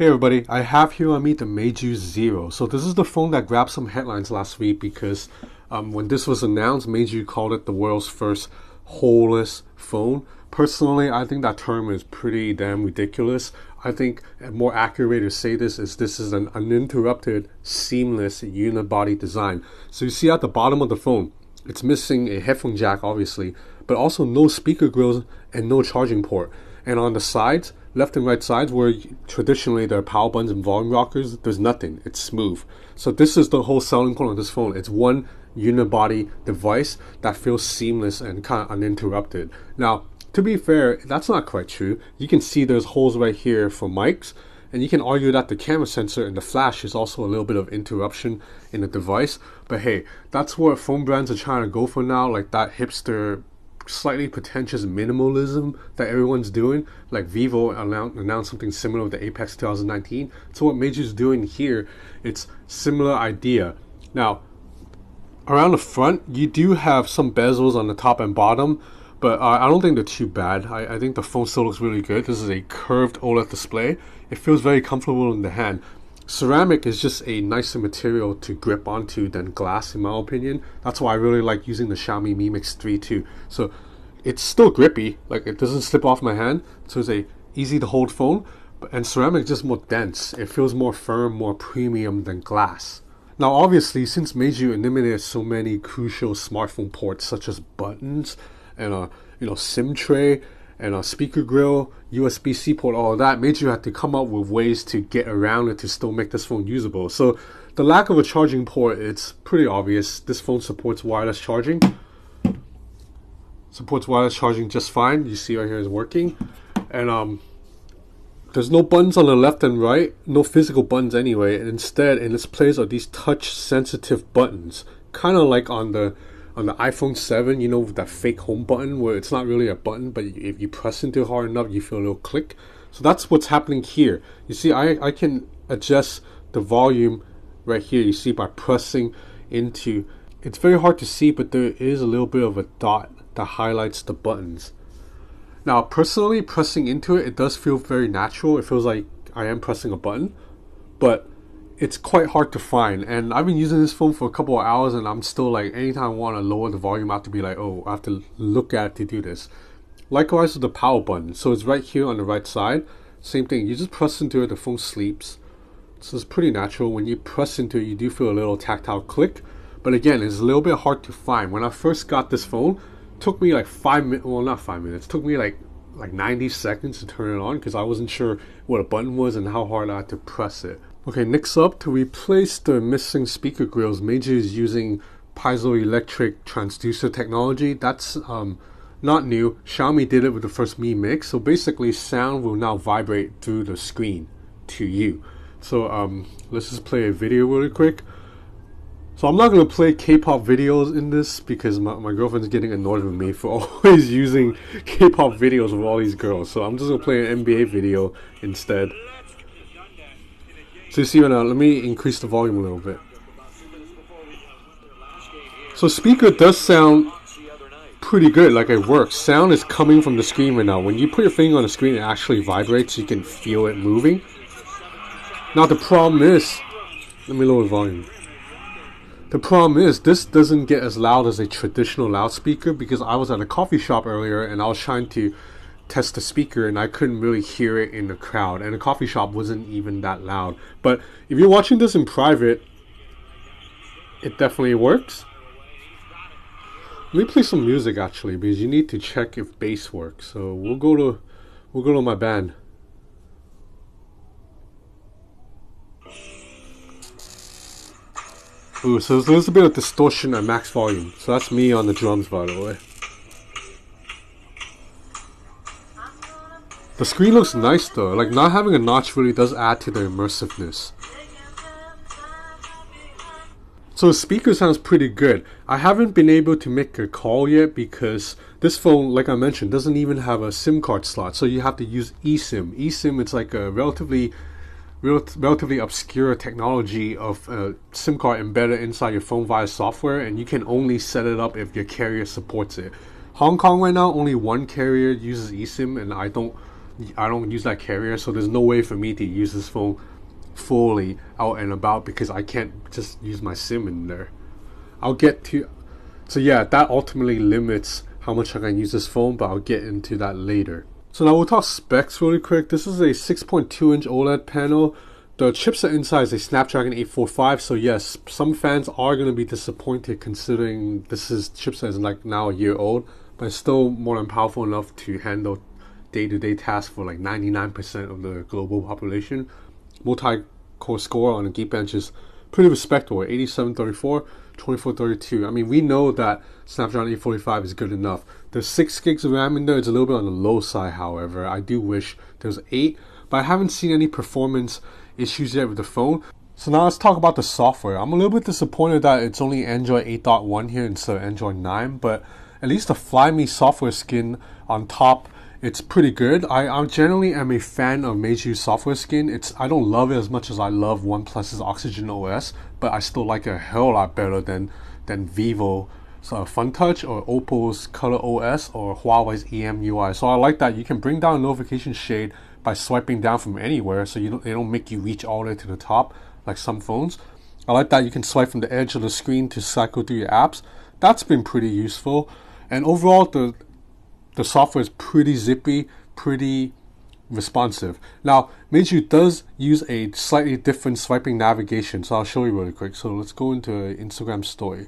Hey everybody, I have here on me the Meizu Zero. So this is the phone that grabbed some headlines last week because when this was announced, Meizu called it the world's first holeless phone. Personally, I think that term is pretty damn ridiculous. I think a more accurate way to say this is an uninterrupted, seamless unibody design. So you see at the bottom of the phone, it's missing a headphone jack obviously, but also no speaker grills and no charging port. And on the sides, left and right sides, where traditionally there are power buttons and volume rockers, there's nothing. It's smooth. So this is the whole selling point of this phone. It's one unibody device that feels seamless and kind of uninterrupted. Now, to be fair, that's not quite true. You can see there's holes right here for mics, and you can argue that the camera sensor and the flash is also a little bit of interruption in the device. But hey, that's what phone brands are trying to go for now, like that hipster, slightly pretentious minimalism that everyone's doing. Like Vivo announced something similar with the Apex 2019. So what Meizu's doing here, it's similar idea. Now, around the front, you do have some bezels on the top and bottom, but I don't think they're too bad. I think the phone still looks really good. This is a curved OLED display. It feels very comfortable in the hand. Ceramic is just a nicer material to grip onto than glass, in my opinion. That's why I really like using the Xiaomi Mi Mix 3 too. So it's still grippy, like it doesn't slip off my hand. So it's a easy to hold phone, and ceramic is just more dense. It feels more firm, more premium than glass. Now obviously, since Meizu eliminated so many crucial smartphone ports such as buttons and SIM tray and a speaker grill, USB-C port, all of that, Meizu had to come up with ways to get around it to still make this phone usable. So the lack of a charging port, it's pretty obvious. This phone supports wireless charging. Supports wireless charging just fine. You see right here is working. And there's no buttons on the left and right, no physical buttons anyway. And instead, in its place are these touch-sensitive buttons, kind of like on the iPhone 7, you know, that fake home button where it's not really a button, but if you press into it hard enough, you feel a little click. So that's what's happening here. You see, I can adjust the volume right here, you see, by pressing into. It's very hard to see, but there is a little bit of a dot that highlights the buttons. Now, personally, pressing into it, it does feel very natural. It feels like I am pressing a button, but it's quite hard to find. And I've been using this phone for a couple of hours, and I'm still like, anytime I want to lower the volume, I have to be like, oh, I have to look at it to do this. Likewise with the power button. So it's right here on the right side. Same thing. You just press into it, the phone sleeps. So it's pretty natural. When you press into it, you do feel a little tactile click. But again, it's a little bit hard to find. When I first got this phone, it took me like 5 minutes. Well, not 5 minutes. It took me like 90 seconds to turn it on because I wasn't sure what a button was and how hard I had to press it. Okay, next up, to replace the missing speaker grills, Meizu is using piezoelectric transducer technology. That's not new. Xiaomi did it with the first Mi Mix. So basically, sound will now vibrate through the screen to you. So let's just play a video really quick. So I'm not going to play K-pop videos in this because my girlfriend's getting annoyed with me for always using K-pop videos with all these girls. So I'm just going to play an NBA video instead. So you see right now, let me increase the volume a little bit. So speaker does sound pretty good, like it works. Sound is coming from the screen right now. When you put your finger on the screen, it actually vibrates, so you can feel it moving. Now the problem is, let me lower the volume. The problem is, this doesn't get as loud as a traditional loudspeaker because I was at a coffee shop earlier and I was trying to test the speaker and I couldn't really hear it in the crowd, and the coffee shop wasn't even that loud. But if you're watching this in private, it definitely works. Let me play some music actually, because you need to check if bass works. So we'll go to my band. Ooh, so there's a bit of distortion at max volume. So that's me on the drums, by the way. The screen looks nice though, like not having a notch really does add to the immersiveness. So the speaker sounds pretty good. I haven't been able to make a call yet because this phone, like I mentioned, doesn't even have a SIM card slot. So you have to use eSIM. eSIM, it's like a relatively obscure technology of a SIM card embedded inside your phone via software, and you can only set it up if your carrier supports it. Hong Kong right now, only one carrier uses eSIM, and I don't I don't use that carrier, so there's no way for me to use this phone fully out and about because I can't just use my SIM in there. I'll get to, so yeah, that ultimately limits how much I can use this phone, but I'll get into that later. So now we'll talk specs really quick. This is a 6.2-inch OLED panel. The chipset inside is a Snapdragon 845, so yes, some fans are going to be disappointed considering chipset is like now a year old, but it's still more than powerful enough to handle day-to-day tasks for like 99% of the global population. Multi-core score on the Geekbench is pretty respectable, 8734, 2432. I mean, we know that Snapdragon 845 is good enough. There's 6 gigs of RAM in there. It's a little bit on the low side, however. I do wish there was 8, but I haven't seen any performance issues yet with the phone. So now let's talk about the software. I'm a little bit disappointed that it's only Android 8.1 here instead of Android 9, but at least the Flyme software skin on top, it's pretty good. I generally am a fan of Meizu software skin. I don't love it as much as I love OnePlus's Oxygen OS, but I still like it a hell lot better than Vivo's FunTouch or Oppo's Color OS or Huawei's EMUI. So I like that you can bring down a notification shade by swiping down from anywhere, so they don't make you reach all the way to the top like some phones. I like that you can swipe from the edge of the screen to cycle through your apps. That's been pretty useful. And overall, the software is pretty zippy, pretty responsive. Now, Meizu does use a slightly different swiping navigation, so I'll show you really quick. So let's go into an Instagram story.